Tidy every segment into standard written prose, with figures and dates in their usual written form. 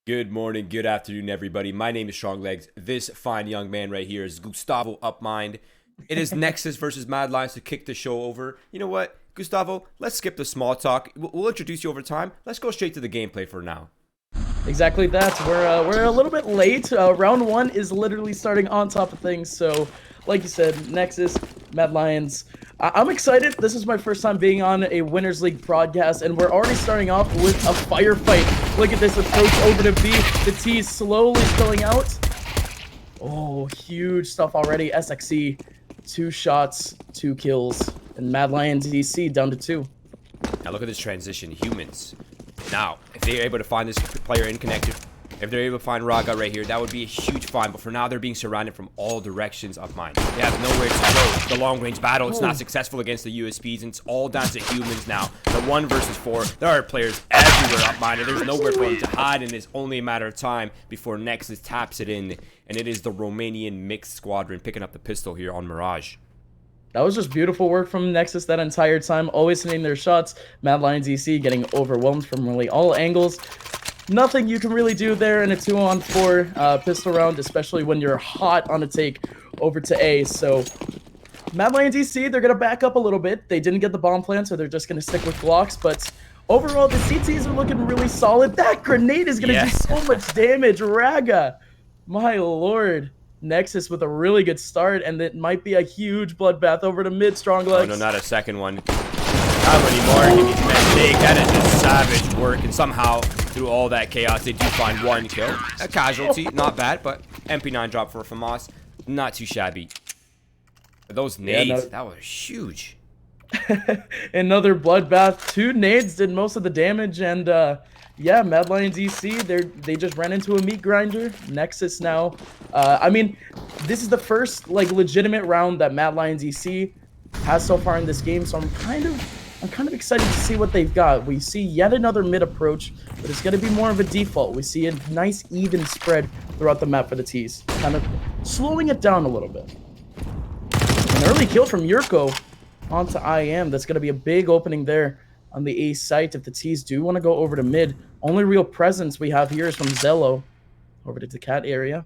Good morning, good afternoon, everybody. My name is Strong Legs. This fine young man right here is Gustavo Upmind. It is Nexus versus Mad Lions to kick the show over. You know what, Gustavo? Let's skip the small talk. We'll introduce you over time. Let's go straight to the gameplay for now. Exactly that. We're a little bit late. Round one is literally starting on top of things. So, like you said, Nexus, Mad Lions. I'm excited. This is my first time being on a Winners League broadcast, and we're already starting off with a firefight. Look at this approach over to B. The T is slowly spilling out. Oh, huge stuff already. SXE, 2 shots, 2 kills, and Mad Lions EC down to 2. Now look at this transition. Humans. Now, if they're able to find this player in connected, if they're able to find Raga right here, that would be a huge find. But for now, they're being surrounded from all directions of mine. They have nowhere to go. The long-range battle, it's not successful against the USPs, and it's all down to humans now. The 1 versus 4, there are players everywhere up mine, and there's nowhere for them to hide, and it's only a matter of time before Nexus taps it in. And it is the Romanian mixed squadron picking up the pistol here on Mirage. That was just beautiful work from Nexus that entire time, always hitting their shots. Mad Lions EC getting overwhelmed from really all angles. Nothing you can really do there in a 2-on-4 pistol round, especially when you're hot on a take over to A. So Mad Lions EC, they're going to back up a little bit. They didn't get the bomb plant, so they're just going to stick with Glocks. But overall, the CTs are looking really solid. That grenade is going to do so much damage. Raga, my lord. Nexus with a really good start, and it might be a huge bloodbath over to mid. Strong Legs. Oh no, not a second one. How many more can you make? That is just savage work, and somehow through all that chaos, they do find 1 kill. A casualty, not bad, but MP9 drop for FAMAS, not too shabby. Those nades, that was huge. Another bloodbath. 2 nades did most of the damage, and yeah, Mad Lions EC, they just ran into a meat grinder. Nexus now. I mean, this is the first like legitimate round that Mad Lions EC has so far in this game, so I'm kind of excited to see what they've got. We see yet another mid approach, but it's going to be more of a default. We see a nice even spread throughout the map for the T's, kind of slowing it down a little bit. An early kill from Yurko onto IM. That's going to be a big opening there on the A site if the T's do want to go over to mid. Only real presence we have here is from Zello over to the cat area.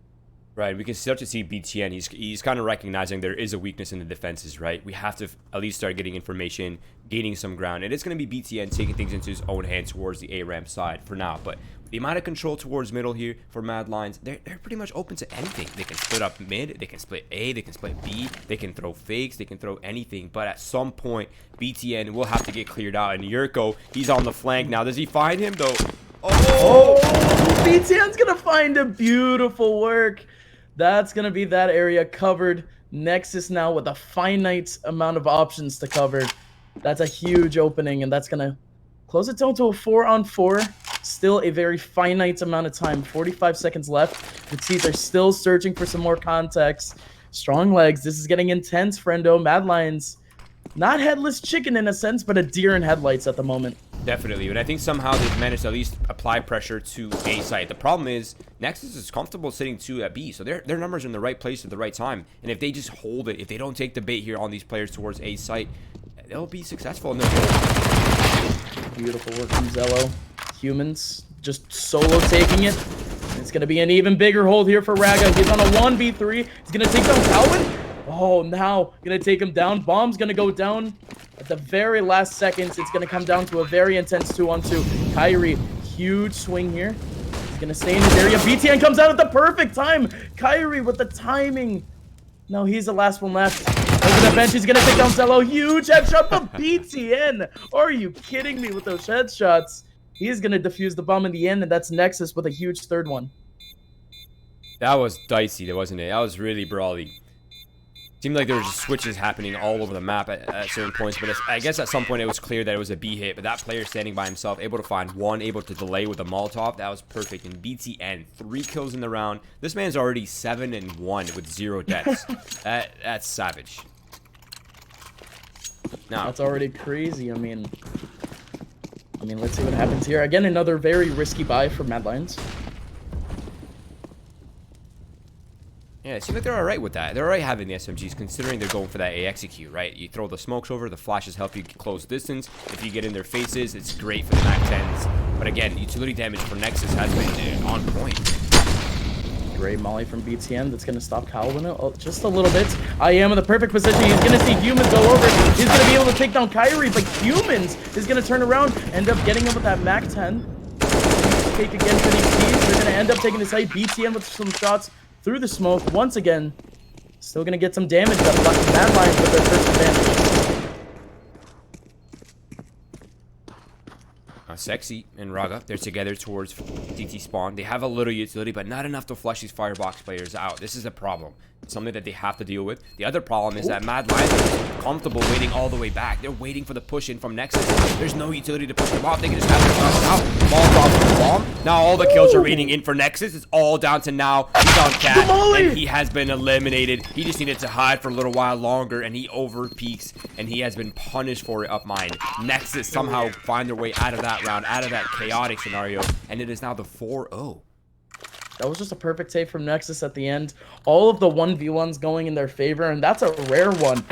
Right, we can start to see BTN. He's kind of recognizing there is a weakness in the defenses, right? We have to at least start getting information, gaining some ground. And it's going to be BTN taking things into his own hands towards the A-ramp side for now. But the amount of control towards middle here for Mad Lions, they're pretty much open to anything. They can split up mid, they can split A, they can split B, they can throw fakes, they can throw anything. But at some point, BTN will have to get cleared out. And Yurko, he's on the flank now. Does he find him, though? Oh! BTN's going to find a beautiful work. That's going to be that area covered. Nexus now with a finite amount of options to cover. That's a huge opening, and that's going to close it down to a 4-on-4. Still a very finite amount of time. 45 seconds left. The T's are still searching for some more context. Strong Legs. This is getting intense, friendo. Mad Lions. Not headless chicken in a sense, but a deer in headlights at the moment. Definitely, and I think somehow they've managed to at least apply pressure to A site. The problem is Nexus is comfortable sitting 2 at B, so their numbers are in the right place at the right time. And if they just hold it, if they don't take the bait here on these players towards A site, they'll be successful. Beautiful work from Zello. Humans just solo taking it. It's going to be an even bigger hold here for Raga. He's on a 1v3. He's going to take down Calvin. Oh, now going to take him down. Bomb's going to go down at the very last seconds. It's going to come down to a very intense 2-on-2. Kyrie, huge swing here. He's going to stay in his area. BTN comes out at the perfect time. Kyrie with the timing. No, he's the last one left. Over the bench, he's going to take down Zello. Huge headshot from BTN. Are you kidding me with those headshots? He's going to defuse the bomb in the end, and that's Nexus with a huge 3rd one. That was dicey, wasn't it? That was really brawly. Seemed like there were just switches happening all over the map at certain points, but I guess at some point it was clear that it was a B hit, but that player standing by himself, able to find 1, able to delay with a Molotov, that was perfect. And BTN, 3 kills in the round. This man's already 7-1 with 0 deaths. That's savage. Now, that's already crazy. I mean, let's see what happens here. Again, another very risky buy for Mad Lions. Yeah, it seems like they're alright with that. They're alright having the SMGs, considering they're going for that AXEQ, right? You throw the smokes over, the flashes help you close distance. If you get in their faces, it's great for the MAC-10s. But again, utility damage for Nexus has been on point. Great molly from BTN that's going to stop Calvin just a little bit. I am in the perfect position. He's going to see Humans go over. He's going to be able to take down Kyrie, but Humans is going to turn around, end up getting him with that MAC-10. Take again for these teams. They're going to end up taking the site. BTN with some shots through the smoke. Once again, still going to get some damage. But Mad Lions with their first advantage. Sexy and Raga, they're together towards DT spawn. They have a little utility, but not enough to flush these firebox players out. This is a problem. It's something that they have to deal with. The other problem is that Mad Lions are comfortable waiting all the way back. They're waiting for the push in from Nexus. There's no utility to push them off. They can just have to flush out. Molotov from the bomb. Now all the kills are raining in for Nexus. It's all down to now. He's on Cat, and he has been eliminated. He just needed to hide for a little while longer, and he over peaks, and he has been punished for it. Upmind. Nexus somehow find their way out of that round, out of that chaotic scenario, and it is now the 4-0. That was just a perfect save from Nexus at the end. All of the 1v1s going in their favor, and that's a rare one.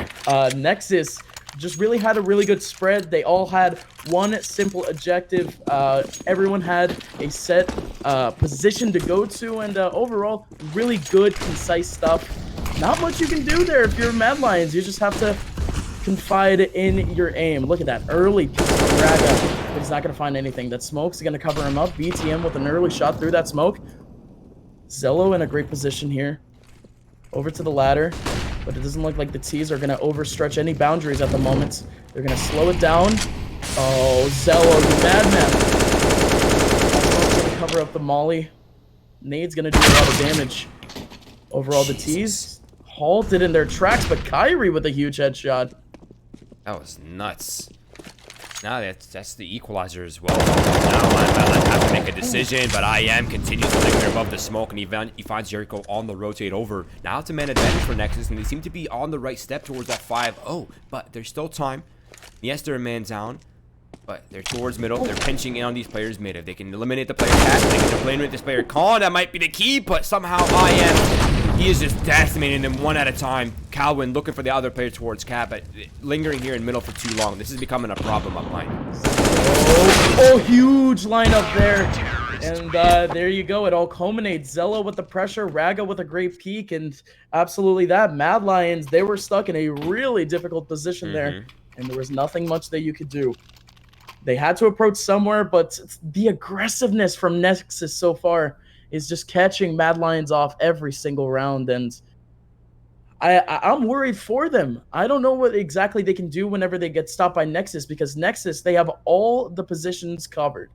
Nexus just really had a really good spread. They all had one simple objective. Everyone had a set position to go to, and overall, really good, concise stuff. Not much you can do there if you're Mad Lions. You just have to confide in your aim. Look at that early piece of Raga, but he's not going to find anything. That smoke's going to cover him up. BTM with an early shot through that smoke. Zello in a great position here. Over to the ladder, but it doesn't look like the T's are going to overstretch any boundaries at the moment. They're going to slow it down. Oh, Zello, the madman. That's going to cover up the molly. Nade's going to do a lot of damage. Overall, the T's halted in their tracks, but Kyrie with a huge headshot. That was nuts. Now that's the equalizer as well. Now I have to make a decision, but I am continues to linger above the smoke, and he finds Jericho on the rotate over. Now it's a man advantage for Nexus, and they seem to be on the right step towards that 5-0, but there's still time. Yes, they're a man down, but they're towards middle. They're pinching in on these players mid. If they can eliminate the player Cat, they can eliminate this player Con. That might be the key, but somehow he is just decimating them one at a time. Calvin looking for the other player towards Cat, but lingering here in middle for too long. This is becoming a problem Upmind. Oh, huge lineup there. And there you go. It all culminates. Zello with the pressure, Raga with a great peek, and absolutely that. Mad Lions, they were stuck in a really difficult position there, and there was nothing much that you could do. They had to approach somewhere, but the aggressiveness from Nexus so far is just catching Mad Lions off every single round, and I'm worried for them. I don't know what exactly they can do whenever they get stopped by Nexus, because Nexus, they have all the positions covered.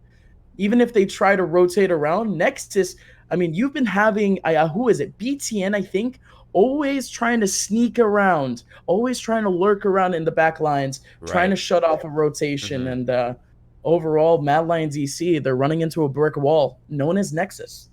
Even if they try to rotate around, Nexus, I mean, you've been having, who is it? BTN, I think, always trying to sneak around, always trying to lurk around in the back lines, trying to shut off a rotation. And overall, Mad Lions EC, they're running into a brick wall known as Nexus.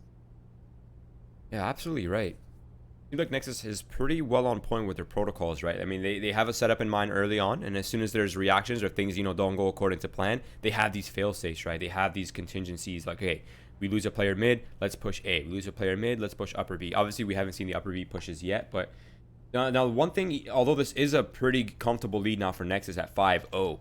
Yeah, absolutely right. I feel like Nexus is pretty well on point with their protocols, right? I mean, they have a setup in mind early on, and as soon as there's reactions or things, don't go according to plan, they have these fail-safes, right? They have these contingencies like, hey, we lose a player mid, let's push A. We lose a player mid, let's push upper B. Obviously, we haven't seen the upper B pushes yet, but now one thing, although this is a pretty comfortable lead now for Nexus at 5-0,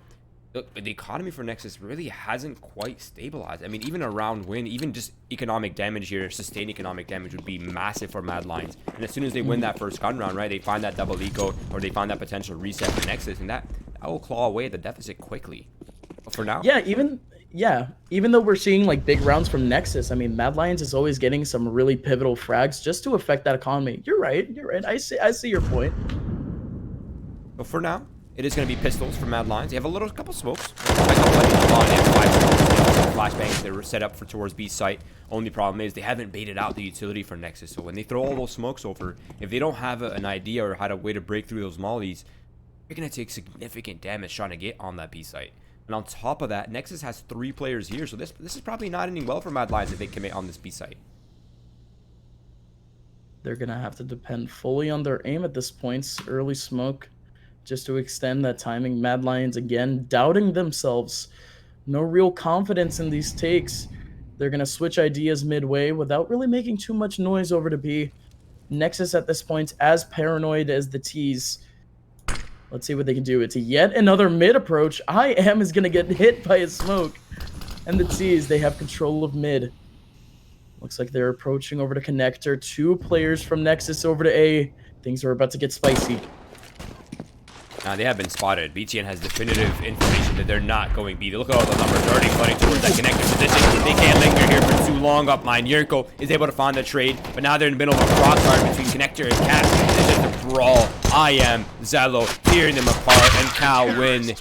the economy for Nexus really hasn't quite stabilized. I mean, even a round win, even just economic damage here, sustained economic damage would be massive for Mad Lions. And as soon as they win that first gun round, right, they find that double eco, or they find that potential reset for Nexus, and that will claw away at the deficit quickly. But for now, even though we're seeing like big rounds from Nexus, I mean, Mad Lions is always getting some really pivotal frags just to affect that economy. You're right. I see your point. But for now, it is going to be pistols for Mad Lions. They have a couple smokes. They have 5 flashbangs. They were set up for towards B site. Only problem is they haven't baited out the utility for Nexus. So when they throw all those smokes over, if they don't have an idea or how to way to break through those mollies, you're going to take significant damage trying to get on that B site. And on top of that, Nexus has 3 players here. So this is probably not ending well for Mad Lions if they commit on this B site. They're going to have to depend fully on their aim at this point. Early smoke, just to extend that timing. Mad Lions again doubting themselves. No real confidence in these takes. They're going to switch ideas midway without really making too much noise over to B. Nexus at this point as paranoid as the T's. Let's see what they can do. It's yet another mid approach. IM is going to get hit by a smoke. And the T's, they have control of mid. Looks like they're approaching over to connector. 2 players from Nexus over to A. Things are about to get spicy. They have been spotted. BTN has definitive information that they're not going B. Look at all the numbers already flooding towards that connector position. They can't linger here for too long. Upmind. Yurko is able to find the trade, but now they're in the middle of a crossfire between connector and Cat. It's just a brawl. IM, Zello, tearing them apart, and Cal win.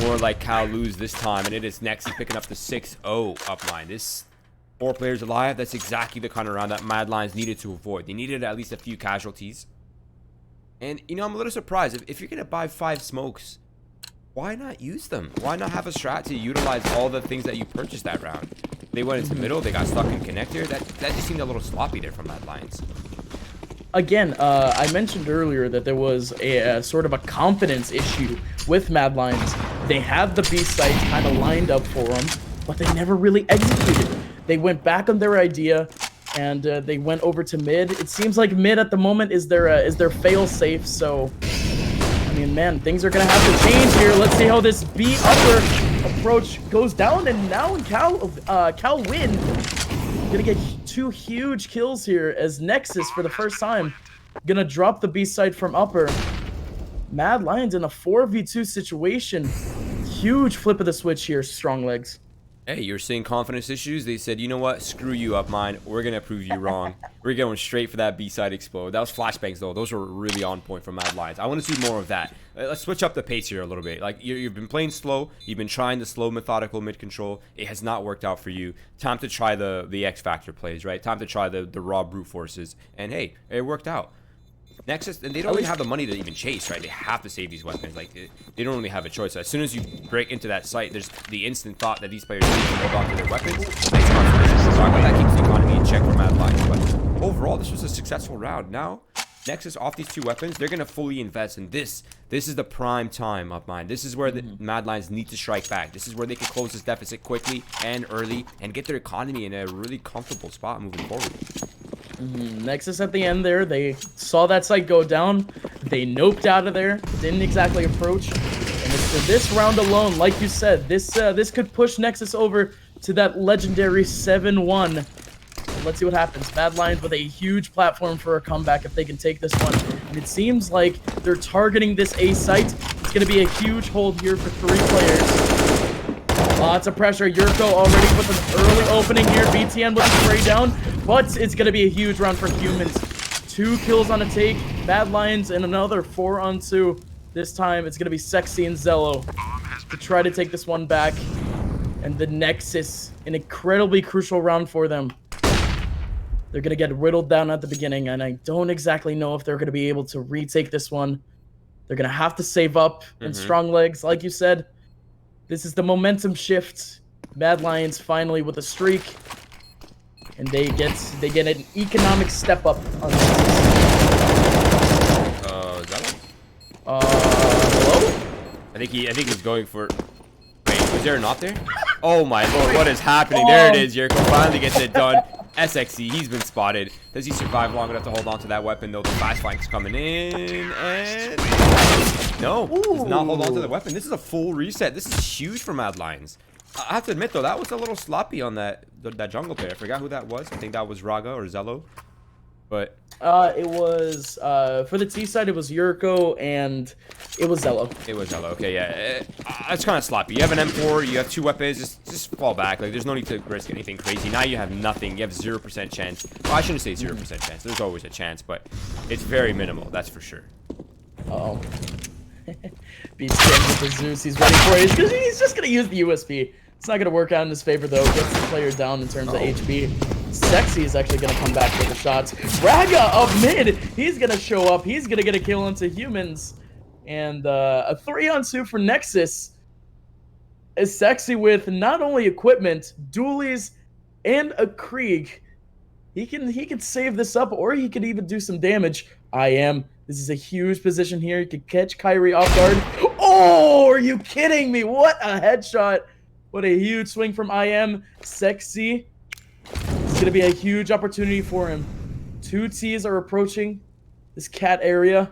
More like Cal lose this time, and it is Nexus picking up the 6-0 Upmind. This 4 players alive, that's exactly the kind of round that Mad Lions needed to avoid. They needed at least a few casualties. And, you know, I'm a little surprised. If you're going to buy 5 smokes, why not use them? Why not have a strat to utilize all the things that you purchased that round? They went into the middle. They got stuck in connector. That just seemed a little sloppy there from Mad Lions. Again, I mentioned earlier that there was a sort of a confidence issue with Mad Lions. They had the B site kind of lined up for them, but they never really executed. They went back on their idea. And they went over to mid. It seems like mid at the moment is their fail safe. So, I mean, man, things are gonna have to change here. Let's see how this B upper approach goes down. And now Cal win. Gonna get 2 huge kills here as Nexus for the first time gonna drop the B side from upper. Mad Lions in a 4v2 situation. Huge flip of the switch here, Strong Legs. Hey, you're seeing confidence issues. They said, you know what? Screw you, Upmind. We're going to prove you wrong. We're going straight for that B-side explode. That was flashbangs, though. Those were really on point from Mad Lions. I want to see more of that. Let's switch up the pace here a little bit. Like, you've been playing slow. You've been trying the slow, methodical mid-control. It has not worked out for you. Time to try the X-Factor plays, right? Time to try the raw brute forces. And, hey, it worked out. Nexus, and they don't really have the money to even chase, right? They have to save these weapons. Like, they don't really have a choice. So as soon as you break into that site, there's the instant thought that these players need to hold on to their weapons. Nice confirmation. So I bet that keeps the economy in check for Mad Lions. But overall, this was a successful round. Now, Nexus off these 2 weapons, they're going to fully invest in this. This is the prime time of mine. This is where the Mad Lions need to strike back. This is where they can close this deficit quickly and early and get their economy in a really comfortable spot moving forward. Nexus at the end there, they saw that site go down, they noped out of there, didn't exactly approach, and it's for this round alone, like you said, this could push Nexus over to that legendary 7-1. Let's see what happens. Mad Lions with a huge platform for a comeback if they can take this one, and it seems like they're targeting this A site. It's going to be a huge hold here for 3 players. Lots of pressure. Yurko already with an early opening here. BTN with a spray down. But it's going to be a huge round for humans. 2 kills on a take. Mad Lions and another 4-on-2. This time it's going to be Sexy and Zello to try to take this one back. And the Nexus, an incredibly crucial round for them. They're going to get riddled down at the beginning. And I don't exactly know if they're going to be able to retake this one. They're going to have to save up in Strong Legs. Like you said, this is the momentum shift. Mad Lions finally with a streak. And they get an economic step up on this. Is that one? Hello? I think he's going for. Wait, was there a knot there? Oh my lord, what is happening? There it is. Yurko finally gets it done. SXC, he's been spotted. Does he survive long enough to hold on to that weapon though? The fast flank's coming in, and no, does not hold on to the weapon. This is a full reset. This is huge for Mad Lions. I have to admit though, that was a little sloppy on that jungle player. I forgot who that was. I think that was Raga or Zello. But it was for the T side. It was Yurko and it was Zello. It was Zello. Okay, yeah. It's kind of sloppy. You have an M4. You have 2 weapons. Just fall back. Like there's no need to risk anything crazy. Now you have nothing. You have 0% chance. Well, I shouldn't say 0% chance. There's always a chance, but it's very minimal. That's for sure. Oh. Beats with the Zeus. He's ready for it. He's just gonna use the USP. It's not gonna work out in his favor though. Gets the player down in terms of HP. Sexy is actually gonna come back for the shots. Raga up mid. He's gonna show up. He's gonna get a kill into humans, and a 3-on-2 for Nexus. Is Sexy with not only equipment, dualies, and a Krieg. He can save this up, or he could even do some damage. This is a huge position here. He could catch Kyrie off guard. Oh, are you kidding me? What a headshot. What a huge swing from Sexy. It's going to be a huge opportunity for him. Two T's are approaching this cat area.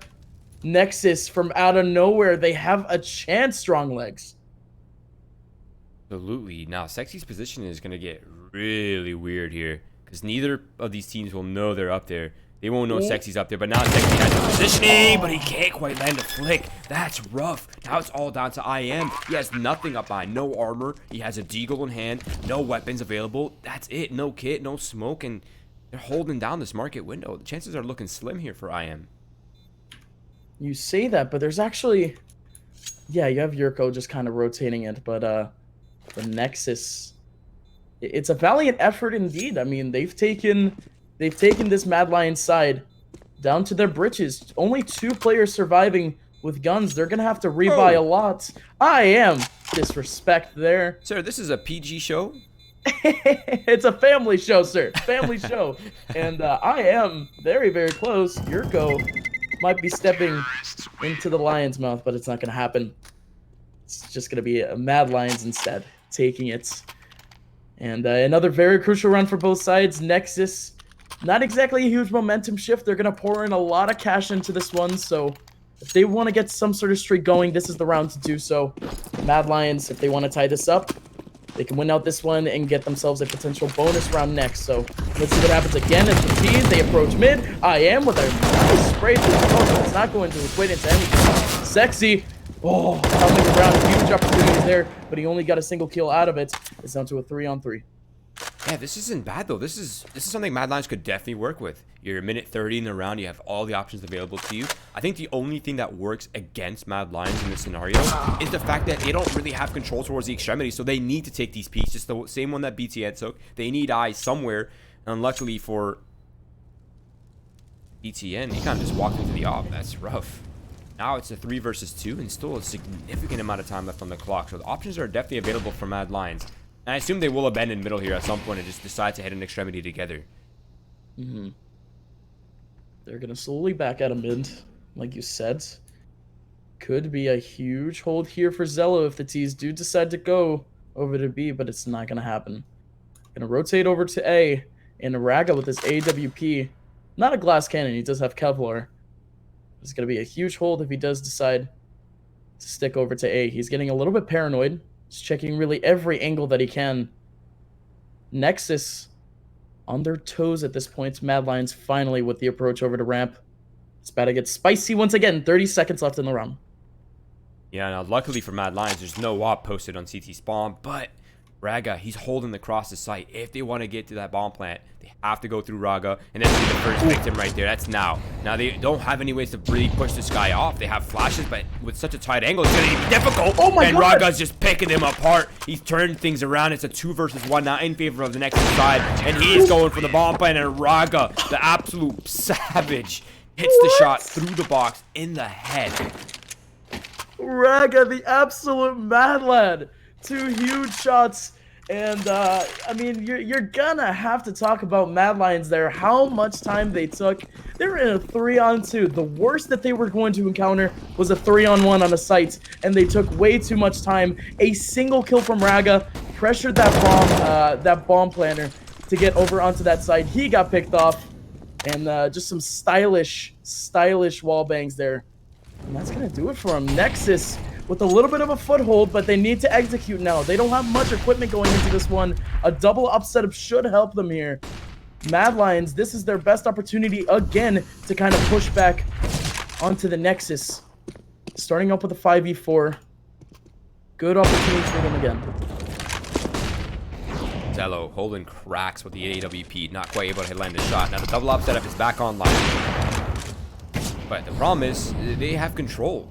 Nexus from out of nowhere. They have a chance, strong legs. Absolutely. Now, Sexy's position is going to get really weird here because neither of these teams will know they're up there. They won't know Sexy's up there, but now Sexy has the positioning, but he can't quite land a flick. That's rough. Now it's all down to IM. He has nothing up behind. No armor. He has a deagle in hand. No weapons available. That's it. No kit, no smoke, and they're holding down this market window. The chances are looking slim here for IM. You say that, but there's actually... Yeah, you have Yurko just kind of rotating it, but the Nexus... It's a valiant effort indeed. I mean, they've taken this Mad Lions side down to their britches. Only 2 players surviving with guns. They're going to have to rebuy a lot. I am disrespect there. Sir, this is a PG show? It's a family show, sir. Family show. And I am very, very close. Yurko might be stepping into the lion's mouth, but it's not going to happen. It's just going to be a Mad Lions instead, taking it. And another very crucial run for both sides. Nexus, not exactly a huge momentum shift. They're going to pour in a lot of cash into this one. So if they want to get some sort of streak going, this is the round to do so. Mad Lions, if they want to tie this up, they can win out this one and get themselves a potential bonus round next. So let's see what happens again. As the tees, they approach mid. I am with a nice spray through the smoke, but it's not going to equate into anything. Sexy. Oh, coming around, huge opportunities there, but he only got a single kill out of it. It's down to a 3-on-3. Yeah, this isn't bad though. This is something Mad Lions could definitely work with. You're a minute 30 in the round. You have all the options available to you. I think the only thing that works against Mad Lions in this scenario is the fact that they don't really have control towards the extremity, so they need to take these peaks. Just the same one that BTN took. They need eyes somewhere, and luckily for BTN, he kind of just walked into the op. That's rough. Now it's a 3 versus 2 and still a significant amount of time left on the clock. So the options are definitely available for Mad Lions. And I assume they will abandon middle here at some point and just decide to hit an extremity together. They're going to slowly back out of mid, like you said. Could be a huge hold here for Zello if the T's do decide to go over to B, but it's not going to happen. Going to rotate over to A, and Raga with his AWP. Not a glass cannon, he does have Kevlar. It's going to be a huge hold if he does decide to stick over to A. He's getting a little bit paranoid. He's checking really every angle that he can. Nexus on their toes at this point. Mad Lions finally with the approach over to ramp. It's about to get spicy once again. 30 seconds left in the round. Yeah, now luckily for Mad Lions, there's no WAP posted on CT spawn, but Raga, he's holding the cross of sight. If they want to get to that bomb plant, they have to go through Raga, and that's the first victim right there. That's now. Now they don't have any ways to really push this guy off. They have flashes, but with such a tight angle, it's going to be difficult. Oh my and God. Raga's just picking them apart. He's turned things around. It's a 2 versus 1 now in favor of the Nexus side, and he's going for the bomb plant, and Raga, the absolute savage, hits the shot through the box in the head. Raga, the absolute mad lad. 2 huge shots. And, I mean, you're gonna have to talk about Mad Lions there. How much time they took. They were in a 3-on-2. The worst that they were going to encounter was a 3-on-1 on a site. And they took way too much time. A single kill from Raga pressured that bomb planner to get over onto that side. He got picked off. And just some stylish wall bangs there. And that's gonna do it for him. Nexus with a little bit of a foothold, but they need to execute now. They don't have much equipment going into this one. A double up setup should help them here. Mad Lions, this is their best opportunity again to kind of push back onto the Nexus. Starting up with a 5v4. Good opportunity for them again. Zello holding cracks with the AWP, not quite able to land a shot. Now the double up setup is back online. But the problem is, they have control.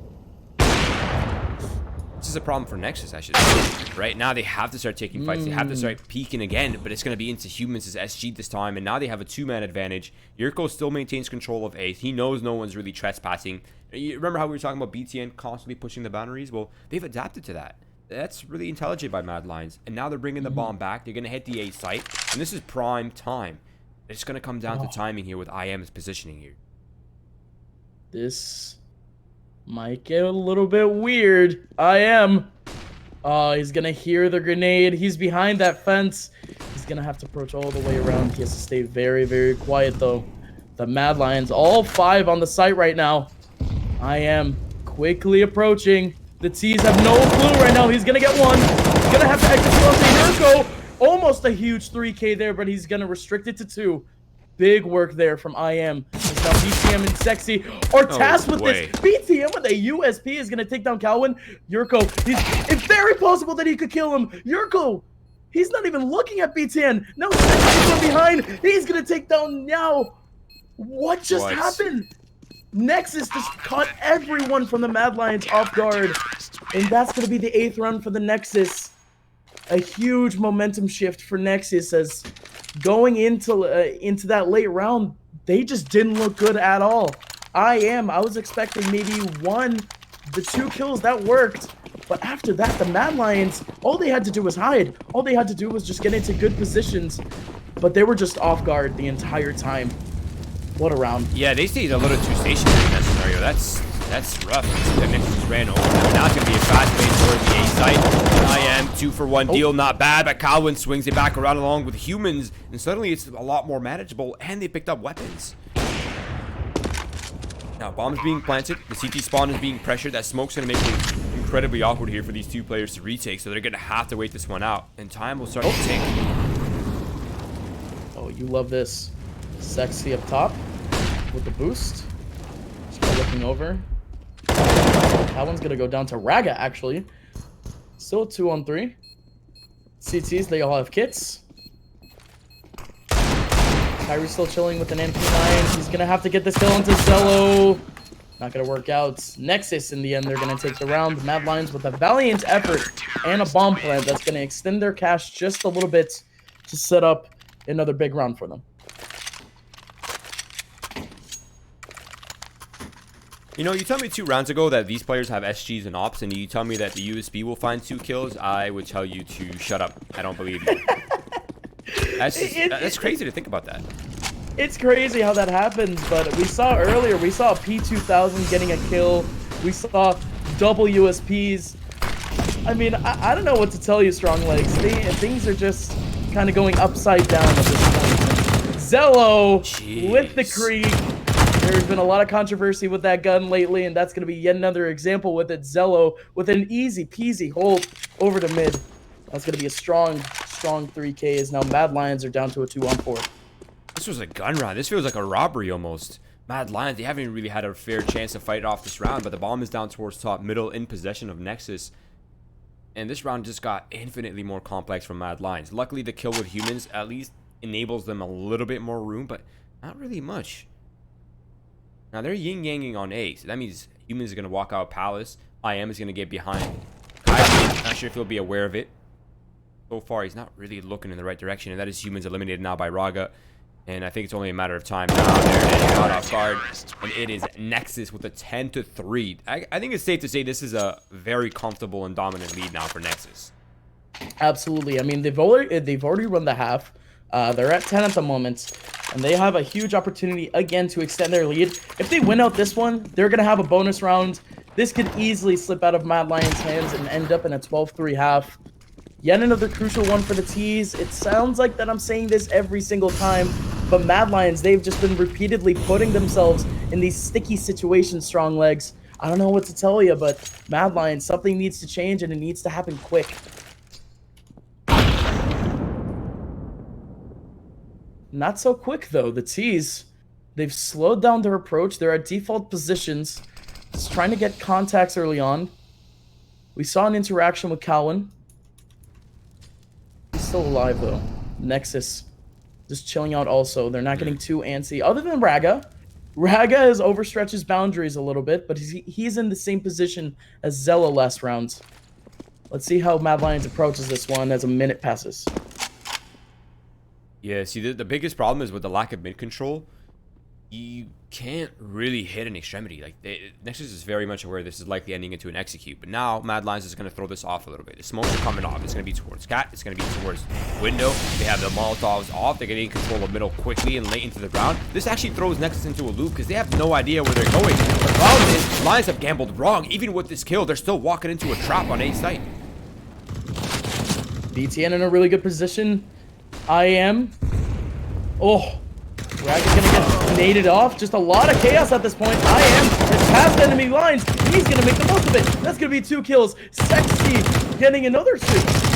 This is a problem for Nexus, I should say. Right now, they have to start taking fights. They have to start peeking again, but it's going to be into humans as SG this time, and now they have a 2-man advantage. Yurko still maintains control of A. He knows no one's really trespassing. You remember how we were talking about BTN constantly pushing the boundaries? Well, they've adapted to that. That's really intelligent by Mad Lions. And now they're bringing the bomb back. They're going to hit the A site, and this is prime time. It's going to come down to timing here with IM's positioning here. This might get a little bit weird. Oh, he's gonna hear the grenade. He's behind that fence. He's gonna have to approach all the way around. He has to stay very, very quiet though. The Mad Lions, all 5 on the site right now. I am quickly approaching. The T's have no clue right now. He's gonna get one. He's gonna have to execute onto Yurko. Almost a huge 3K there, but he's gonna restrict it to 2. Big work there from IM. It's now BTM and Sexy are tasked with this. BTM with a USP is gonna take down Calvin. Yurko, it's very possible that he could kill him. Yurko, he's not even looking at BTN. No, Sexy's from behind. He's gonna take down now. What just happened? Nexus just caught everyone from the Mad Lions off guard. And that's going to be the 8th round for the Nexus. A huge momentum shift for Nexus, as going into that late round, they just didn't look good at all. I was expecting maybe 1, the 2 kills, that worked. But after that, the Mad Lions, all they had to do was hide. All they had to do was just get into good positions. But they were just off guard the entire time. What a round. Yeah, they stayed a little too stationary in that scenario. That's rough. The Nexus just ran over. Now it's going to be a fast way towards the A site. I am 2-for-1 deal, not bad, but Calvin swings it back around along with humans, and suddenly it's a lot more manageable, and they picked up weapons. Now, bomb's being planted. The CT spawn is being pressured. That smoke's going to make it incredibly awkward here for these 2 players to retake, so they're going to have to wait this one out, and time will start to tick. Oh, you love this. Sexy up top with the boost. Just looking over. That one's gonna go down to Raga, actually. Still 2-on-3. CTs, they all have kits. Kyrie's still chilling with an MP9. He's gonna have to get this kill onto Zello. Not gonna work out. Nexus, in the end, they're gonna take the round. Mad Lions with a valiant effort and a bomb plant that's gonna extend their cash just a little bit to set up another big round for them. You know, you told me 2 rounds ago that these players have SGs and ops, and you tell me that the USB will find 2 kills. I would tell you to shut up. I don't believe you. That's crazy to think about that. It's crazy how that happens, but we saw earlier, we saw P2000 getting a kill. We saw double USPs. I mean, I don't know what to tell you, Strong Legs. Things are just kind of going upside down at this point. Zello with the Krieg. There's been a lot of controversy with that gun lately, and that's going to be yet another example with it. Zello with an easy peasy hold over to mid. That's going to be a strong 3K, as now Mad Lions are down to a 2-on-4. This was a gun round. This feels like a robbery almost. Mad Lions, they haven't really had a fair chance to fight off this round, but the bomb is down towards top middle in possession of Nexus. And this round just got infinitely more complex from Mad Lions. Luckily, the kill with humans at least enables them a little bit more room, but not really much. Now, they're yin-yanging on A, so that means humans are going to walk out of Palace. IM is going to get behind. Kyrie, not sure if he'll be aware of it. So far, he's not really looking in the right direction, and that is humans eliminated now by Raga. And I think it's only a matter of time now. They're out off guard, and it is Nexus with a 10-3. I think it's safe to say this is a very comfortable and dominant lead now for Nexus. Absolutely. I mean, they've already run the half. They're at 10 at the moment, and they have a huge opportunity again to extend their lead. If they win out this one, they're going to have a bonus round. This could easily slip out of Mad Lions' hands and end up in a 12-3 half. Yet another crucial one for the T's. It sounds like that I'm saying this every single time, but Mad Lions, they've just been repeatedly putting themselves in these sticky situations, Strong Legs. I don't know what to tell you, but Mad Lions, something needs to change, and it needs to happen quick. Not so quick, though. The T's, they've slowed down their approach. They're at default positions, just trying to get contacts early on. We saw an interaction with Cowan. He's still alive, though. Nexus just chilling out also. They're not getting too antsy. Other than Raga. Raga has overstretched his boundaries a little bit, but he's in the same position as Zello last round. Let's see how Mad Lions approaches this one as a minute passes. Yeah, see, the biggest problem is with the lack of mid control. You can't really hit an extremity. Like, Nexus is very much aware this is likely ending into an execute. But now, Mad Lions is going to throw this off a little bit. The smokes are coming off. It's going to be towards Cat. It's going to be towards Window. They have the Molotovs off. They're getting control of middle quickly and late into the round. This actually throws Nexus into a loop because they have no idea where they're going. The problem is, Lions have gambled wrong. Even with this kill, they're still walking into a trap on A site. BTN in a really good position. IM. Oh, Raga's gonna get naded off. Just a lot of chaos at this point. I am past enemy lines. He's going to make the most of it. That's going to be 2 kills. Sexy getting another 2.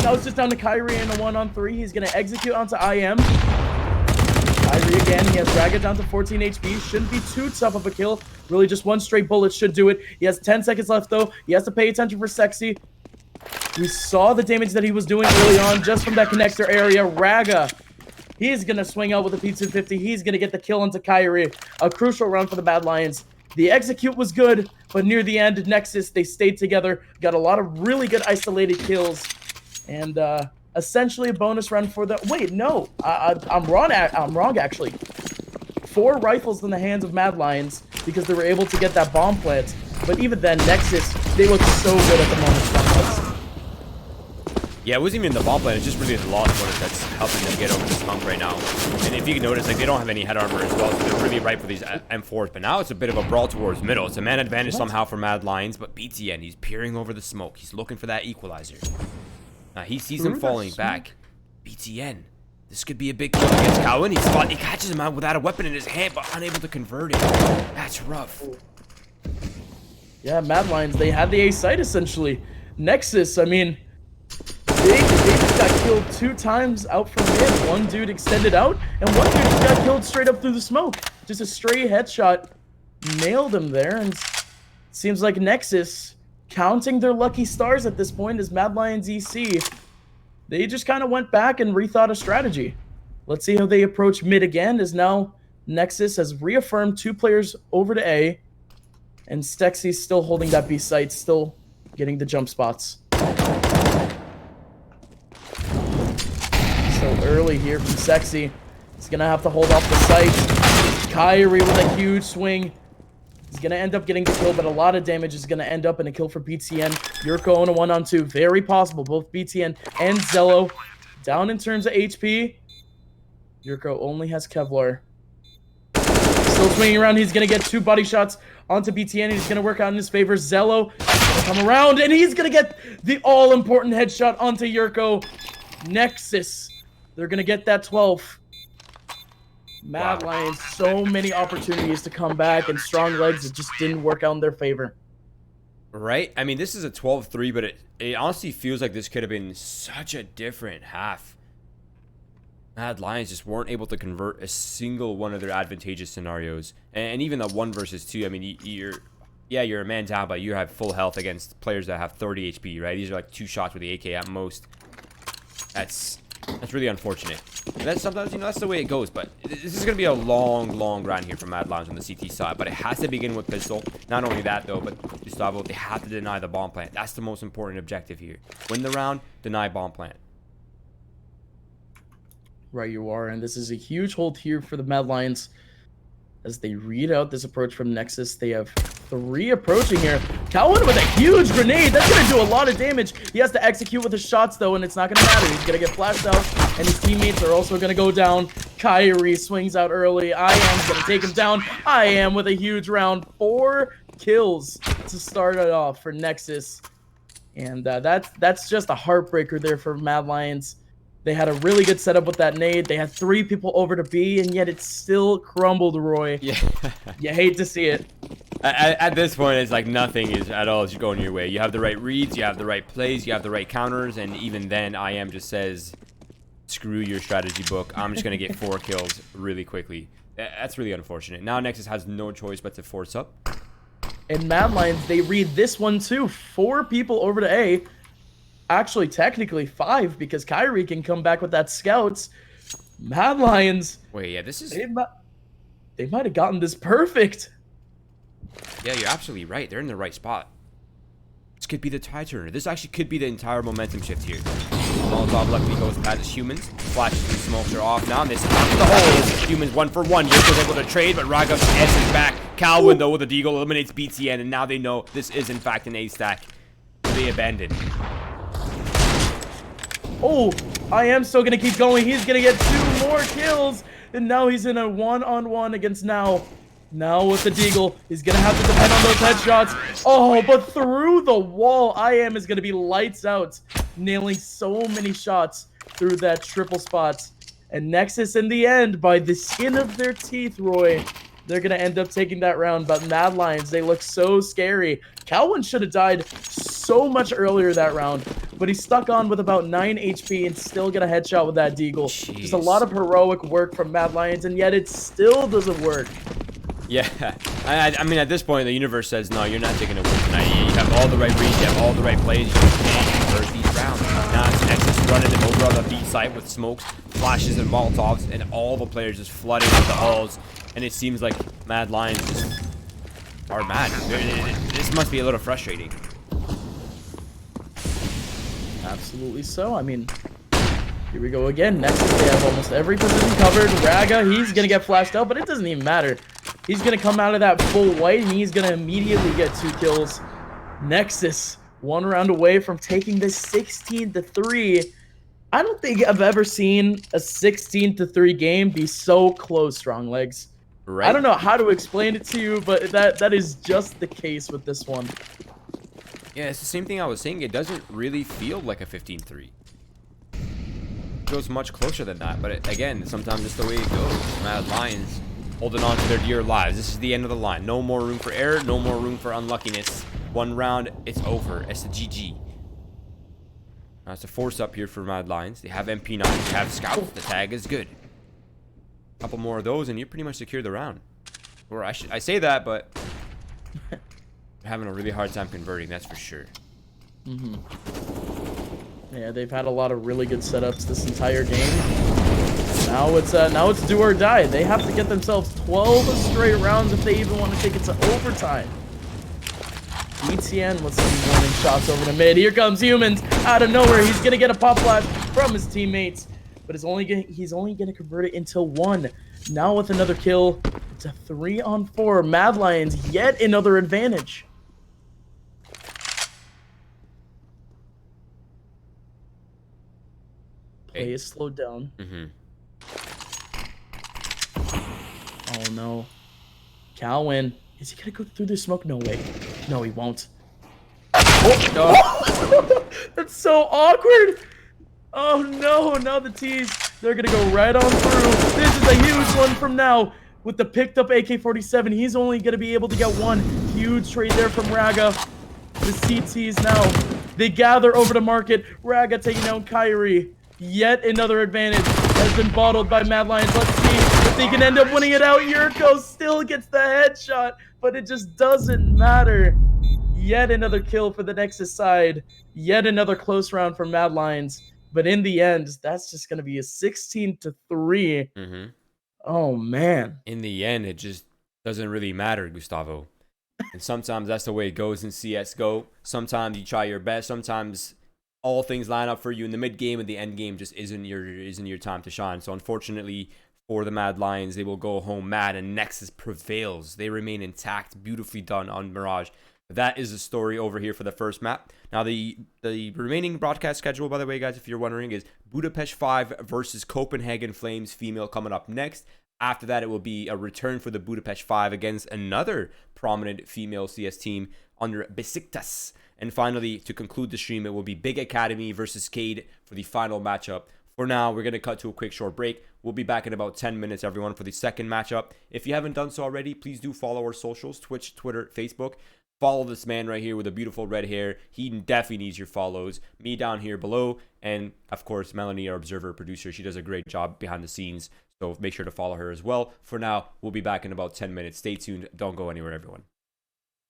Now it's just down to Kyrie in a 1-on-3. He's going to execute onto IM. Kyrie again. He has Raga down to 14 HP. Shouldn't be too tough of a kill. Really just 1 straight bullet should do it. He has 10 seconds left though. He has to pay attention for Sexy. We saw the damage that he was doing early on just from that connector area. Raga. He's going to swing out with a P250. He's going to get the kill onto Kyrie. A crucial round for the Mad Lions. The execute was good, but near the end, Nexus, they stayed together. Got a lot of really good isolated kills. And essentially a bonus round for the... Wait, no. I'm wrong, actually. 4 rifles in the hands of Mad Lions because they were able to get that bomb plant. But even then, Nexus, they look so good at the moment. Yeah, it wasn't even the bomb plant, it's just really the lost bonus that's helping them get over this hump right now. And if you can notice, like, they don't have any head armor as well, so they're really ripe for these M4s. But now it's a bit of a brawl towards middle. It's a man advantage somehow for Mad Lions, but BTN, he's peering over the smoke. He's looking for that equalizer. He sees him falling back. BTN, this could be a big kill against Cowan. He catches him out without a weapon in his hand, but unable to convert it. That's rough. Yeah, Mad Lions, they had the A site, essentially. Nexus, I mean... They just got killed 2 times out from mid. 1 dude extended out, and 1 dude just got killed straight up through the smoke. Just a stray headshot nailed him there, and seems like Nexus, counting their lucky stars at this point as Mad Lions EC, they just kind of went back and rethought a strategy. Let's see how they approach mid again, as now Nexus has reaffirmed 2 players over to A, and Stexy's still holding that B site, still getting the jump spots. So early here from Sexy. He's going to have to hold off the site. Kyrie with a huge swing. He's going to end up getting the kill, but a lot of damage is going to end up in a kill for BTN. Yurko on a 1-on-2. Very possible. Both BTN and Zello down in terms of HP. Yurko only has Kevlar. Still swinging around. He's going to get 2 body shots onto BTN. He's going to work out in his favor. Zello going to come around, and he's going to get the all-important headshot onto Yurko. Nexus. They're going to get that 12th. Mad Lions, so many opportunities to come back, and strong legs, it just didn't work out in their favor. Right? I mean, this is a 12-3, but it honestly feels like this could have been such a different half. Mad Lions just weren't able to convert a single one of their advantageous scenarios. And even the 1 versus 2, I mean, you're a man down, but you have full health against players that have 30 HP, right? These are like 2 shots with the AK at most. That's really unfortunate. And that's sometimes, that's the way it goes. But this is going to be a long grind here for Mad Lions on the CT side. But it has to begin with pistol. Not only that, though, but Gustavo, they have to deny the bomb plant. That's the most important objective here. Win the round, deny bomb plant. Right, you are. And this is a huge hold here for the Mad Lions. As they read out this approach from Nexus, they have 3 approaching here. Cowan with a huge grenade. That's going to do a lot of damage. He has to execute with his shots, though, and it's not going to matter. He's going to get flashed out, and his teammates are also going to go down. Kyrie swings out early. I am going to take him down. I am with a huge round. 4 kills to start it off for Nexus. And that's just a heartbreaker there for Mad Lions. They had a really good setup with that nade. They had 3 people over to B, and yet it still crumbled, Roy. Yeah. You hate to see it. At this point, it's like nothing is at all going your way. You have the right reads, you have the right plays, you have the right counters, and even then, IM just says, screw your strategy book. I'm just going to get 4 kills really quickly. That's really unfortunate. Now Nexus has no choice but to force up. And Mad Lions, they read this one too. 4 people over to A. Actually, technically 5, because Kyrie can come back with that scouts. Mad Lions. Wait, yeah, this is... They might have gotten this perfect. Yeah, you're absolutely right. They're in the right spot. This could be the tie turner. This actually could be the entire momentum shift here. Molotov luckily goes past his humans. Flashes and smokes are off now. And this comes the hole. Humans 1 for 1. Yurko's able to trade, but Raga answers back. Calvin, though, with a deagle eliminates BTN, and now they know this is, in fact, an A stack. They abandoned. Oh, I am still going to keep going. He's going to get 2 more kills. And now he's in a 1-on-1 against Now. Now with the deagle, he's going to have to depend on those headshots. Oh, but through the wall, IM is going to be lights out. Nailing so many shots through that triple spot. And Nexus, in the end, by the skin of their teeth, Roy, they're going to end up taking that round. But Mad Lions, they look so scary. Calvin should have died so much earlier that round, but he's stuck on with about 9 HP and still get a headshot with that deagle. Jeez. Just a lot of heroic work from Mad Lions, and yet it still doesn't work. Yeah, I mean, at this point, the universe says, no, you're not taking a win tonight. You have all the right reads, you have all the right plays, you can't convert these rounds. Now it's Nexus running them over on the B site with smokes, flashes, and Molotovs, and all the players just flooding with the halls. And it seems like Mad Lions just are mad. This must be a little frustrating. Absolutely so. I mean, here we go again. Nexus, they have almost every position covered. Raga, he's going to get flashed out, but it doesn't even matter. He's going to come out of that full white, and he's going to immediately get 2 kills. Nexus, 1 round away from taking this 16-3. I don't think I've ever seen a 16-3 game be so close, Strong Legs. Right. I don't know how to explain it to you, but that is just the case with this one. Yeah, it's the same thing I was saying. It doesn't really feel like a 15-3. Feels much closer than that, but again, sometimes it's the way it goes. Mad Lions holding on to their dear lives. This is the end of the line. No more room for error, no more room for unluckiness. 1 round, it's over. It's a GG. Now it's a force up here for Mad Lions. They have MP9, they have scouts. The tag is good. A couple more of those, and you pretty much secure the round. Or I say that, but they're having a really hard time converting. That's for sure. Yeah, they've had a lot of really good setups this entire game. Now it's do or die. They have to get themselves 12 straight rounds if they even want to take it to overtime. ETN with some warning shots over to mid. Here comes Humans out of nowhere. He's gonna get a pop flash from his teammates, but he's only gonna convert it into 1. Now with another kill, it's a 3-on-4. Mad Lions yet another advantage. Play is slowed down. Oh no. Calwin. Is he gonna go through the smoke? No way. No, he won't. Oh, no. That's so awkward. Oh no, now the T's. They're gonna go right on through. This is a huge one from now. With the picked up AK-47, he's only gonna be able to get 1. Huge trade there from Raga. The CTs now. They gather over to market. Raga taking down Kyrie. Yet another advantage has been bottled by Mad Lions. Let's see if they can end up winning it out. Yurko still gets the headshot, but it just doesn't matter. Yet another kill for the Nexus side. Yet another close round for Mad Lions. But in the end, that's just going to be a 16-3. Oh, man. In the end, it just doesn't really matter, Gustavo. And sometimes that's the way it goes in CSGO. Sometimes you try your best. Sometimes all things line up for you in the mid game, and the end game just isn't your time to shine. So unfortunately for the Mad Lions, they will go home mad, and Nexus prevails. They remain intact, beautifully done on Mirage. That is the story over here for the first map. Now the remaining broadcast schedule, by the way, guys, if you're wondering, is Budapest 5 versus Copenhagen Flames female coming up next. After that, it will be a return for the Budapest 5 against another prominent female CS team under Besiktas. And finally, to conclude the stream, it will be Big Academy versus Cade for the final matchup. For now, we're going to cut to a quick short break. We'll be back in about 10 minutes, everyone, for the second matchup. If you haven't done so already, please do follow our socials, Twitch, Twitter, Facebook. Follow this man right here with the beautiful red hair. He definitely needs your follows. Me down here below. And, of course, Melanie, our observer producer. She does a great job behind the scenes. So make sure to follow her as well. For now, we'll be back in about 10 minutes. Stay tuned. Don't go anywhere, everyone.